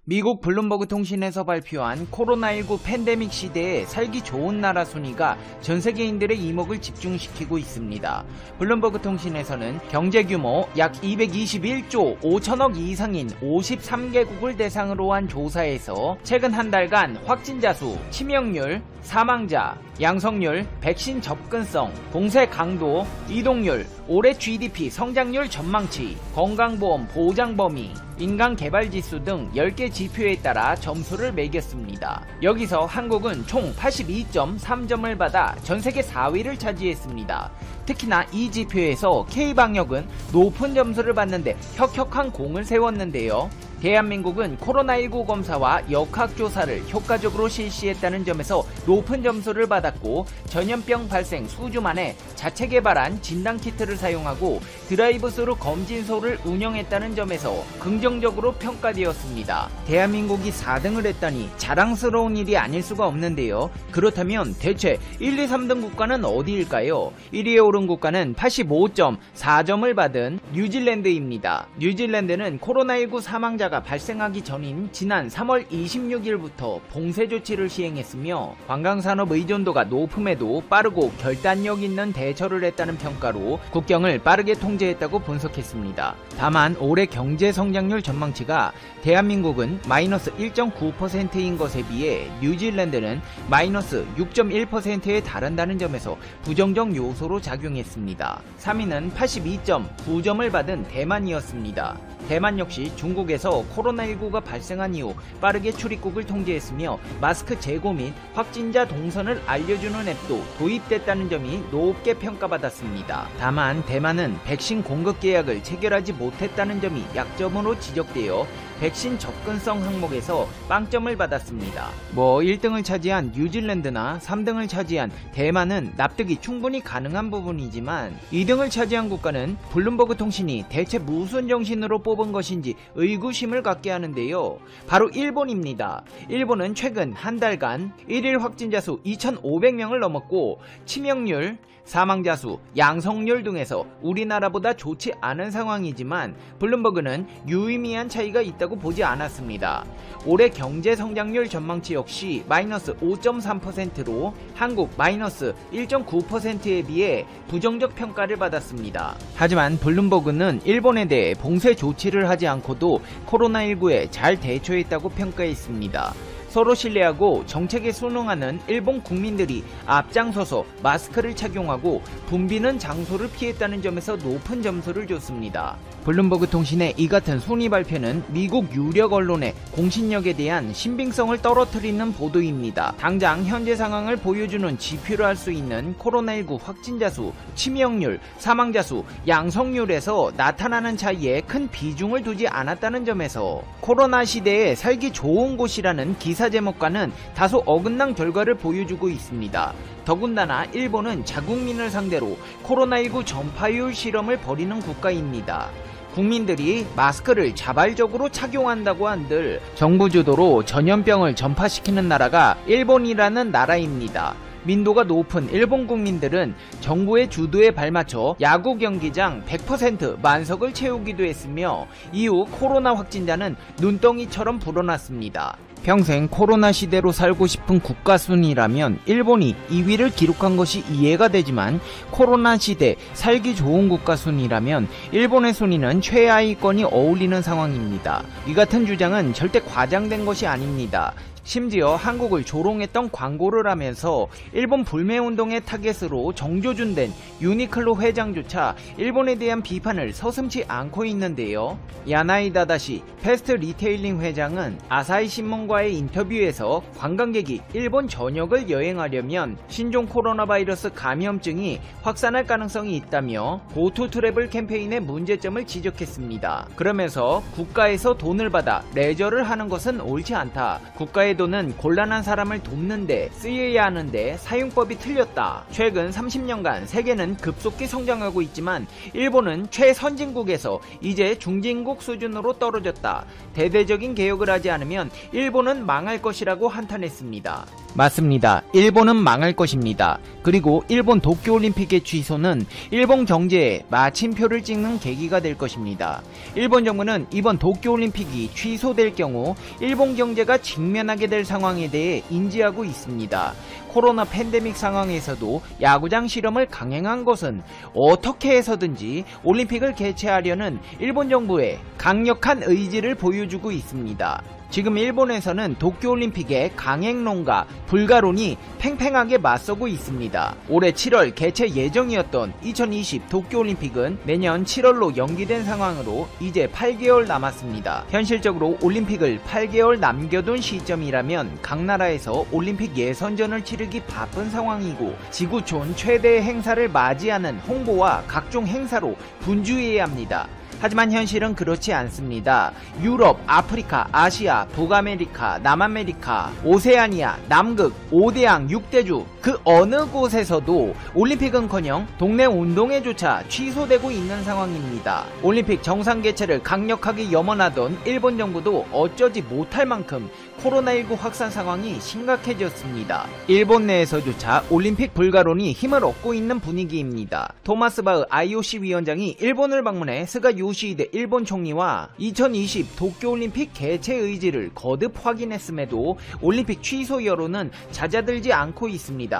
미국 블룸버그 통신에서 발표한 코로나19 팬데믹 시대에 살기 좋은 나라 순위가 전 세계인들의 이목을 집중시키고 있습니다. 블룸버그 통신에서는 경제 규모 약 221조 5천억 이상인 53개국을 대상으로 한 조사에서 최근 한 달간 확진자 수, 치명률, 사망자, 양성률, 백신 접근성, 봉쇄 강도, 이동률, 올해 GDP 성장률 전망치, 건강보험 보장 범위, 인간개발지수 등 10개 지표에 따라 점수를 매겼습니다. 여기서 한국은 총 82.3점을 받아 전세계 4위를 차지했습니다. 특히나 이 지표에서 K방역은 높은 점수를 받는데 혁혁한 공을 세웠는데요. 대한민국은 코로나19 검사와 역학조사를 효과적으로 실시했다는 점에서 높은 점수를 받았고, 전염병 발생 수주 만에 자체 개발한 진단키트를 사용하고 드라이브스루 검진소를 운영했다는 점에서 긍정적으로 평가되었습니다. 대한민국이 4등을 했다니 자랑스러운 일이 아닐 수가 없는데요. 그렇다면 대체 1, 2, 3등 국가는 어디일까요? 1위에 오른 국가는 85.4점을 받은 뉴질랜드입니다. 뉴질랜드는 코로나19 사망자가 발생하기 전인 지난 3월 26일부터 봉쇄 조치를 시행했으며, 관광산업 의존도가 높음에도 빠르고 결단력 있는 대처를 했다는 평가로 국경을 빠르게 통제했다고 분석했습니다. 다만 올해 경제 성장률 전망치가 대한민국은 마이너스 1.9%인 것에 비해 뉴질랜드는 마이너스 6.1%에 달한다는 점에서 부정적 요소로 작용했습니다. 3위는 82.9점을 받은 대만이었습니다. 대만 역시 중국에서 코로나19가 발생한 이후 빠르게 출입국을 통제했으며 마스크 재고 및 확진자 동선을 알려주는 앱도 도입됐다는 점이 높게 평가받았습니다. 다만 대만은 백신 공급 계약을 체결하지 못했다는 점이 약점으로 지적되어 백신 접근성 항목에서 빵점을 받았습니다. 1등을 차지한 뉴질랜드나 3등을 차지한 대만은 납득이 충분히 가능한 부분이지만, 2등을 차지한 국가는 블룸버그 통신이 대체 무슨 정신으로 뽑은 것인지 의구심을 갖게 하는데요. 바로 일본입니다. 일본은 최근 한 달간 1일 확진자 수 2,500명을 넘었고, 치명률, 사망자 수, 양성률 등에서 우리나라보다 좋지 않은 상황이지만 블룸버그는 유의미한 차이가 있다고 보지 않았습니다. 올해 경제 성장률 전망치 역시 마이너스 5.3%로 한국 마이너스 1.9%에 비해 부정적 평가를 받았습니다. 하지만 블룸버그는 일본에 대해 봉쇄 조치를 하지 않고도 코로나19에 잘 대처했다고 평가했습니다. 서로 신뢰하고 정책에 순응하는 일본 국민들이 앞장서서 마스크를 착용하고 붐비는 장소를 피했다는 점에서 높은 점수를 줬습니다. 블룸버그 통신의 이 같은 순위 발표는 미국 유력 언론의 공신력에 대한 신빙성을 떨어뜨리는 보도입니다. 당장 현재 상황을 보여주는 지표로 할 수 있는 코로나19 확진자 수, 치명률, 사망자 수, 양성률에서 나타나는 차이에 큰 비중을 두지 않았다는 점에서 코로나 시대에 살기 좋은 곳이라는 기사 제목과는 다소 어긋난 결과를 보여주고 있습니다. 더군다나 일본은 자국민을 상대로 코로나19 전파율 실험을 벌이는 국가입니다. 국민들이 마스크를 자발적으로 착용한다고 한들 정부 주도로 전염병을 전파시키는 나라가 일본이라는 나라입니다. 민도가 높은 일본 국민들은 정부의 주도에 발맞춰 야구 경기장 100% 만석을 채우기도 했으며, 이후 코로나 확진자는 눈덩이처럼 불어났습니다. 평생 코로나 시대로 살고 싶은 국가 순위라면 일본이 2위를 기록한 것이 이해가 되지만, 코로나 시대 살기 좋은 국가 순위라면 일본의 순위는 최하위권이 어울리는 상황입니다. 이 같은 주장은 절대 과장된 것이 아닙니다. 심지어 한국을 조롱했던 광고를 하면서 일본 불매운동의 타겟으로 정조준된 유니클로 회장조차 일본에 대한 비판을 서슴지 않고 있는데요. 야나이 다다시 패스트 리테일링 회장은 아사히 신문과의 인터뷰에서 관광객이 일본 전역을 여행하려면 신종 코로나 바이러스 감염증이 확산할 가능성이 있다며 고투 트래블 캠페인의 문제점을 지적했습니다. 그러면서 국가에서 돈을 받아 레저를 하는 것은 옳지 않다. 국가의 외에도는 곤란한 사람을 돕는데 쓰여야 하는데 사용법이 틀렸다. 최근 30년간 세계는 급속히 성장하고 있지만 일본은 최선진국에서 이제 중진국 수준으로 떨어졌다. 대대적인 개혁을 하지 않으면 일본은 망할 것이라고 한탄했습니다. 맞습니다. 일본은 망할 것입니다. 그리고 일본 도쿄올림픽의 취소는 일본 경제에 마침표를 찍는 계기가 될 것입니다. 일본 정부는 이번 도쿄올림픽이 취소될 경우 일본 경제가 직면하게 될 상황에 대해 인지하고 있습니다. 코로나 팬데믹 상황에서도 야구장 실험을 강행한 것은 어떻게 해서든지 올림픽을 개최하려는 일본 정부의 강력한 의지를 보여주고 있습니다. 지금 일본에서는 도쿄올림픽의 강행론과 불가론이 팽팽하게 맞서고 있습니다. 올해 7월 개최 예정이었던 2020 도쿄올림픽은 내년 7월로 연기된 상황으로 이제 8개월 남았습니다. 현실적으로 올림픽을 8개월 남겨둔 시점이라면 각 나라에서 올림픽 예선전을 치르기 바쁜 상황이고 지구촌 최대의 행사를 맞이하는 홍보와 각종 행사로 분주해야 합니다. 하지만 현실은 그렇지 않습니다. 유럽, 아프리카, 아시아, 북아메리카, 남아메리카, 오세아니아, 남극, 5대양, 6대주 그 어느 곳에서도 올림픽은커녕 동네 운동회조차 취소되고 있는 상황입니다. 올림픽 정상 개최를 강력하게 염원하던 일본 정부도 어쩌지 못할 만큼 코로나19 확산 상황이 심각해졌습니다. 일본 내에서조차 올림픽 불가론이 힘을 얻고 있는 분위기입니다. 토마스 바흐 IOC 위원장이 일본을 방문해 스가 요시히데 일본 총리와 2020 도쿄올림픽 개최 의지를 거듭 확인했음에도 올림픽 취소 여론은 잦아들지 않고 있습니다.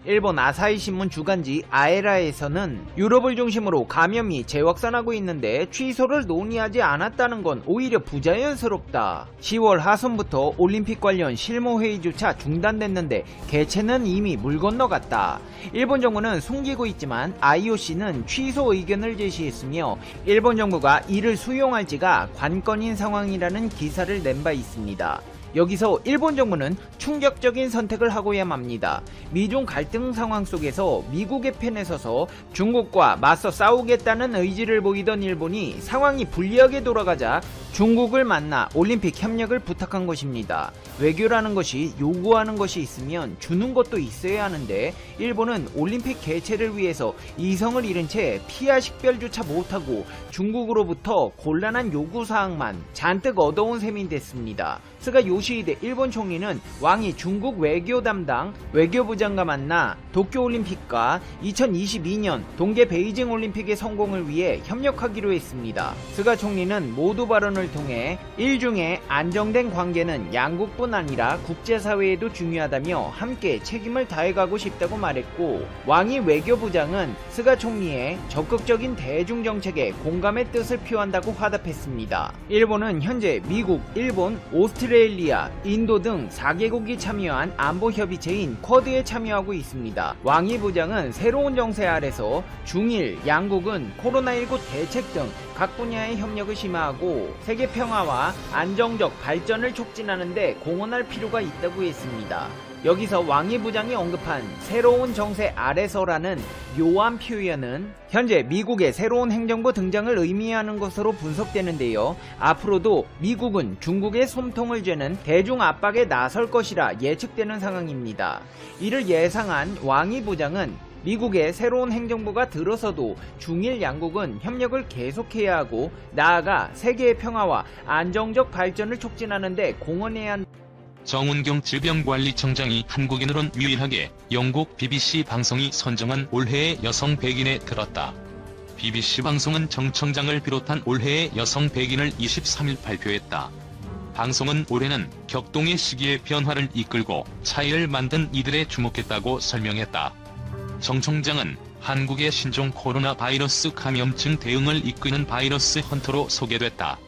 일본 아사히 신문 주간지 아에라에서는 유럽을 중심으로 감염이 재확산하고 있는데 취소를 논의하지 않았다는 건 오히려 부자연스럽다. 10월 하순부터 올림픽 관련 실무회의조차 중단됐는데 개최는 이미 물 건너갔다. 일본 정부는 숨기고 있지만 IOC는 취소 의견을 제시했으며 일본 정부가 이를 수용할지가 관건인 상황이라는 기사를 낸 바 있습니다. 여기서 일본 정부는 충격적인 선택을 하고야 맙니다. 미중 갈등 상황 속에서 미국의 편에 서서 중국과 맞서 싸우겠다는 의지를 보이던 일본이 상황이 불리하게 돌아가자 중국을 만나 올림픽 협력을 부탁한 것입니다. 외교라는 것이 요구하는 것이 있으면 주는 것도 있어야 하는데 일본은 올림픽 개최를 위해서 이성을 잃은 채 피하 식별조차 못하고 중국으로부터 곤란한 요구사항만 잔뜩 얻어온 셈이 됐습니다. 스가 요시히데 일본 총리는 왕이 중국 외교 담당 외교부장과 만나 도쿄올림픽과 2022년 동계 베이징 올림픽의 성공을 위해 협력하기로 했습니다. 스가 총리는 모두 발언을 통해 일중의 안정된 관계는 양국뿐 아니라 국제사회에도 중요하다며 함께 책임을 다해가고 싶다고 말했고 왕이 외교부장은 스가 총리의 적극적인 대중정책에 공감의 뜻을 표한다고 화답했습니다. 일본은 현재 미국, 일본, 오스트레일리아, 인도 등 4개국이 참여한 안보협의체인 쿼드에 참여하고 있습니다. 왕이 부장은 새로운 정세 아래서 중일, 양국은 코로나19 대책 등 각 분야의 협력을 심화하고 세계 평화와 안정적 발전을 촉진하는 데 공헌할 필요가 있다고 했습니다. 여기서 왕이 부장이 언급한 새로운 정세 아래서라는 묘한 표현은 현재 미국의 새로운 행정부 등장을 의미하는 것으로 분석되는데요. 앞으로도 미국은 중국의 솜통을 죄는 대중 압박에 나설 것이라 예측되는 상황입니다. 이를 예상한 왕이 부장은 미국의 새로운 행정부가 들어서도 중일 양국은 협력을 계속해야 하고 나아가 세계의 평화와 안정적 발전을 촉진하는 데 공헌해야 한다. 정운경 질병관리청장이 한국인으론 유일하게 영국 BBC 방송이 선정한 올해의 여성 100인에 들었다. BBC 방송은 정 청장을 비롯한 올해의 여성 100인을 23일 발표했다. 방송은 올해는 격동의 시기의 변화를 이끌고 차이를 만든 이들에 주목했다고 설명했다. 정 총장은 한국의 신종 코로나 바이러스 감염증 대응을 이끄는 바이러스 헌터로 소개됐다.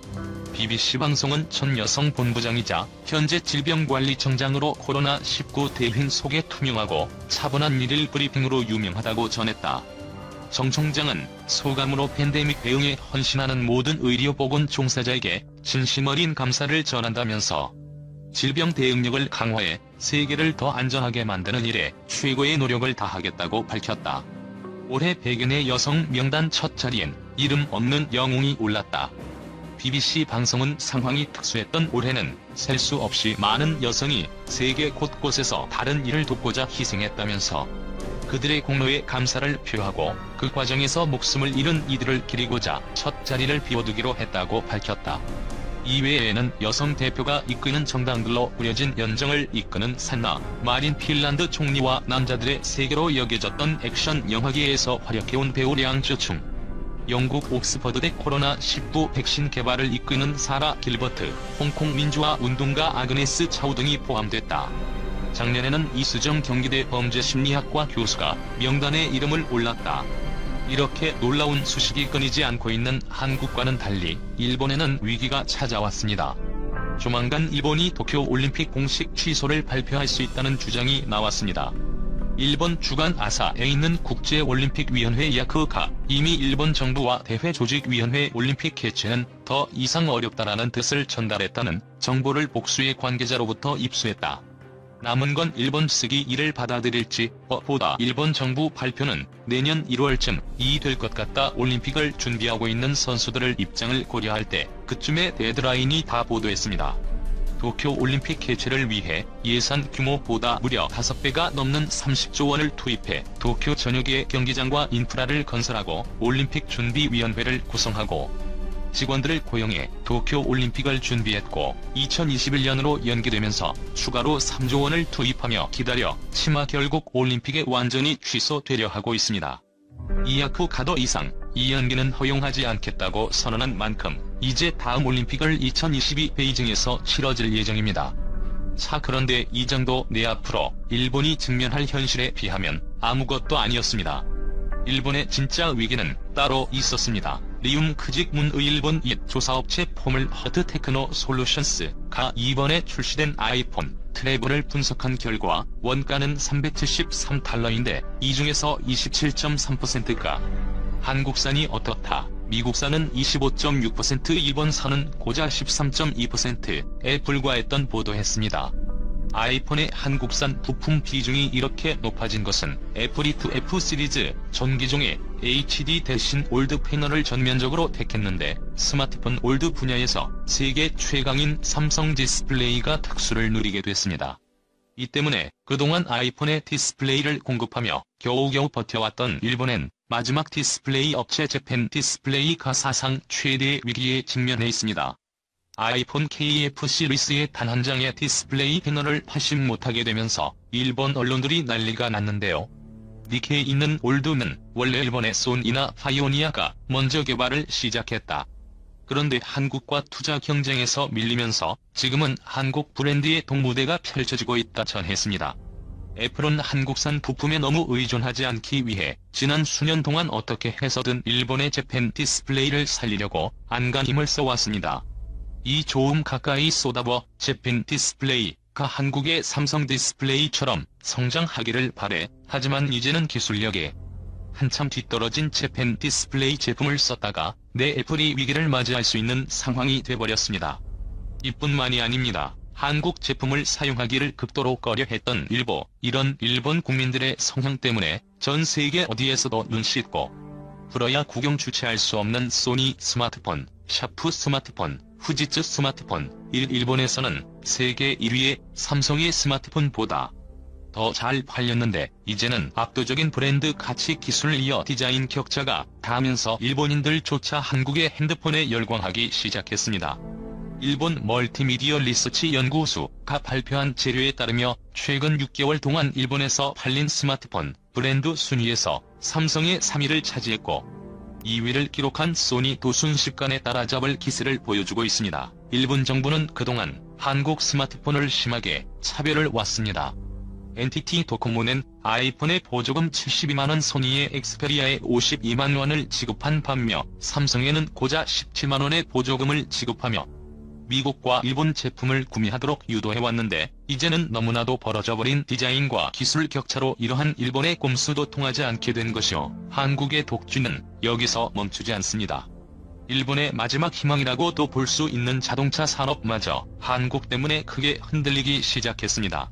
BBC 방송은 전 여성 본부장이자 현재 질병관리청장으로 코로나19 대응 속에 투명하고 차분한 일일 브리핑으로 유명하다고 전했다. 정 총장은 소감으로 팬데믹 대응에 헌신하는 모든 의료보건 종사자에게 진심 어린 감사를 전한다면서 질병 대응력을 강화해 세계를 더 안전하게 만드는 일에 최고의 노력을 다하겠다고 밝혔다. 올해 100인의 여성 명단 첫 자리엔 이름 없는 영웅이 올랐다. BBC 방송은 상황이 특수했던 올해는 셀 수 없이 많은 여성이 세계 곳곳에서 다른 일을 돕고자 희생했다면서 그들의 공로에 감사를 표하고 그 과정에서 목숨을 잃은 이들을 기리고자 첫 자리를 비워두기로 했다고 밝혔다. 이외에는 여성 대표가 이끄는 정당들로 꾸려진 연정을 이끄는 산나 마린 핀란드 총리와 남자들의 세계로 여겨졌던 액션 영화계에서 활약해온 배우 량저충, 영국 옥스퍼드대 코로나19 백신 개발을 이끄는 사라 길버트, 홍콩 민주화 운동가 아그네스 차우 등이 포함됐다. 작년에는 이수정 경기대 범죄심리학과 교수가 명단에 이름을 올랐다. 이렇게 놀라운 소식이 끊이지 않고 있는 한국과는 달리 일본에는 위기가 찾아왔습니다. 조만간 일본이 도쿄올림픽 공식 취소를 발표할 수 있다는 주장이 나왔습니다. 일본 주간 아사에 있는 국제올림픽위원회 야쿠가 이미 일본 정부와 대회조직위원회 올림픽 개최는 더 이상 어렵다라는 뜻을 전달했다는 정보를 복수의 관계자로부터 입수했다. 남은 건 일본 측이 이를 받아들일지 보다 일본 정부 발표는 내년 1월쯤이 될 것 같다. 올림픽을 준비하고 있는 선수들을 입장을 고려할 때 그쯤에 데드라인이 다 보도했습니다. 도쿄올림픽 개최를 위해 예산 규모보다 무려 5배가 넘는 30조 원을 투입해 도쿄 전역의 경기장과 인프라를 건설하고 올림픽 준비위원회를 구성하고 직원들을 고용해 도쿄올림픽을 준비했고 2021년으로 연기되면서 추가로 3조 원을 투입하며 기다려 결국 올림픽에 완전히 취소되려 하고 있습니다. 이 야쿠가 더 이상 이 연기는 허용하지 않겠다고 선언한 만큼 이제 다음 올림픽을 2022 베이징에서 치러질 예정입니다. 자, 그런데 이 정도 내 앞으로 일본이 직면할 현실에 비하면 아무것도 아니었습니다. 일본의 진짜 위기는 따로 있었습니다. 리움 크직문의 일본 조사업체 포멀허트 테크노 솔루션스가 이번에 출시된 아이폰 11을 분석한 결과 원가는 $373인데 이 중에서 27.3%가 한국산이 어떻다, 미국산은 25.6%, 일본산은 고작 13.2%에 불과했던 보도했습니다. 아이폰의 한국산 부품 비중이 이렇게 높아진 것은 애플이 2F 시리즈 전 기종의 HD 대신 올드 패널을 전면적으로 택했는데 스마트폰 올드 분야에서 세계 최강인 삼성 디스플레이가 특수를 누리게 됐습니다. 이 때문에 그동안 아이폰의 디스플레이를 공급하며 겨우겨우 버텨왔던 일본엔 마지막 디스플레이 업체 재팬 디스플레이가 사상 최대의 위기에 직면해 있습니다. 아이폰 KF 시리즈의 단 한 장의 디스플레이 패널을 팔지 못하게 되면서 일본 언론들이 난리가 났는데요. 니케에 있는 올드는 원래 일본의 소니나 파이오니아가 먼저 개발을 시작했다. 그런데 한국과 투자 경쟁에서 밀리면서 지금은 한국 브랜드의 동무대가 펼쳐지고 있다 전했습니다. 애플은 한국산 부품에 너무 의존하지 않기 위해 지난 수년 동안 어떻게 해서든 일본의 재팬 디스플레이를 살리려고 안간 힘을 써왔습니다. 이 조음 가까이 쏟아부어 재팬 디스플레이가 한국의 삼성 디스플레이처럼 성장하기를 바래. 하지만 이제는 기술력에 한참 뒤떨어진 재팬 디스플레이 제품을 썼다가 내 애플이 위기를 맞이할 수 있는 상황이 돼버렸습니다. 이뿐만이 아닙니다. 한국 제품을 사용하기를 극도로 꺼려했던 이런 일본 국민들의 성향 때문에 전 세계 어디에서도 눈 씻고 불어야 구경 주체할 수 없는 소니 스마트폰, 샤프 스마트폰, 후지츠 스마트폰, 일본에서는 세계 1위의 삼성의 스마트폰보다 더 잘 팔렸는데 이제는 압도적인 브랜드 가치 기술 이어 디자인 격차가 닿으면서 일본인들조차 한국의 핸드폰에 열광하기 시작했습니다. 일본 멀티미디어 리서치 연구소가 발표한 자료에 따르며 최근 6개월 동안 일본에서 팔린 스마트폰 브랜드 순위에서 삼성의 3위를 차지했고 2위를 기록한 소니도 순식간에 따라잡을 기세를 보여주고 있습니다. 일본 정부는 그동안 한국 스마트폰을 심하게 차별을 왔습니다. NTT 도코모는 아이폰에 보조금 72만원, 소니의 엑스페리아에 52만원을 지급한 반면 삼성에는 고작 17만원의 보조금을 지급하며 미국과 일본 제품을 구매하도록 유도해왔는데 이제는 너무나도 벌어져버린 디자인과 기술 격차로 이러한 일본의 꼼수도 통하지 않게 된 것이요. 한국의 독주는 여기서 멈추지 않습니다. 일본의 마지막 희망이라고도 볼 수 있는 자동차 산업마저 한국 때문에 크게 흔들리기 시작했습니다.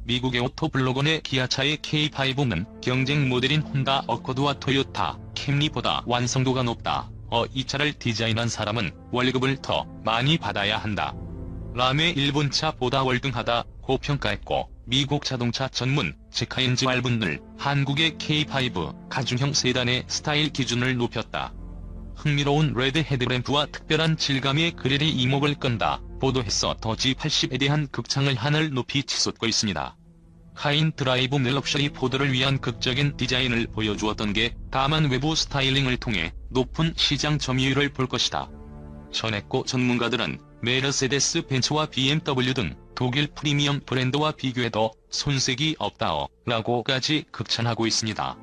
미국의 오토블로거 내 기아차의 K5는 경쟁 모델인 혼다 어코드와 토요타 캠리보다 완성도가 높다. 이 차를 디자인한 사람은 월급을 더 많이 받아야 한다. 라며 일본차보다 월등하다고 평가했고, 미국 자동차 전문 제카엔즈 알분을 한국의 K5 가중형 세단의 스타일 기준을 높였다. 흥미로운 레드 헤드램프와 특별한 질감의 그릴이 이목을 끈다. 보도에서 더 G80에 대한 극찬을 하늘 높이 치솟고 있습니다. 카인 드라이브 럭셔리 4를 위한 극적인 디자인을 보여주었던 게 다만 외부 스타일링을 통해 높은 시장 점유율을 볼 것이다. 전했고 전문가들은 메르세데스 벤츠와 BMW 등 독일 프리미엄 브랜드와 비교해도 손색이 없다 라고까지 극찬하고 있습니다.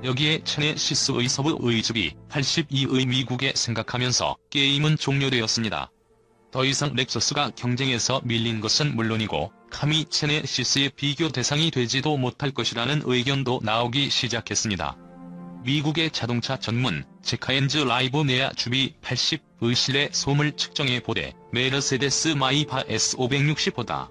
여기에 체네시스의 서부 의즙이 82의 미국에 생각하면서 게임은 종료되었습니다. 더 이상 렉서스가 경쟁에서 밀린 것은 물론이고 감히 체네시스의 비교 대상이 되지도 못할 것이라는 의견도 나오기 시작했습니다. 미국의 자동차 전문 제카엔즈 라이브 네아 주비 80의 실내 소음을 측정해 보되 메르세데스 마이바 S560보다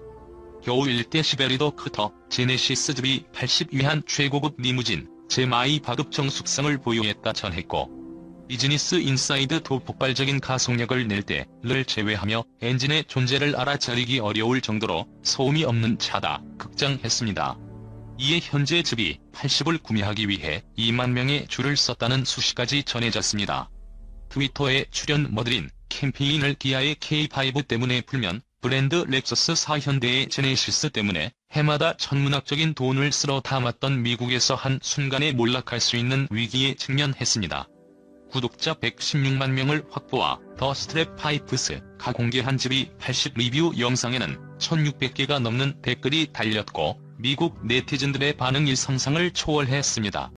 겨우 1대11이 크더 제네시스 주비 80 위한 최고급 리무진 제마이바급 정숙성을 보유했다 전했고, 비즈니스 인사이드도 폭발적인 가속력을 낼 때를 제외하며 엔진의 존재를 알아차리기 어려울 정도로 소음이 없는 차다 극장했습니다. 이에 현재 주비 80을 구매하기 위해 2만 명의 줄을 섰다는 소식까지 전해졌습니다. 트위터에 출연머들인 캠페인을 기아의 K5 때문에 풀면 브랜드 렉서스 4현대의 제네시스 때문에 해마다 천문학적인 돈을 쓸어 담았던 미국에서 한순간에 몰락할 수 있는 위기에 직면했습니다. 구독자 116만 명을 확보와 더 스트랩 파이프스가 공개한 주비 80 리뷰 영상에는 1600개가 넘는 댓글이 달렸고 미국 네티즌들의 반응이 상상을 초월했습니다.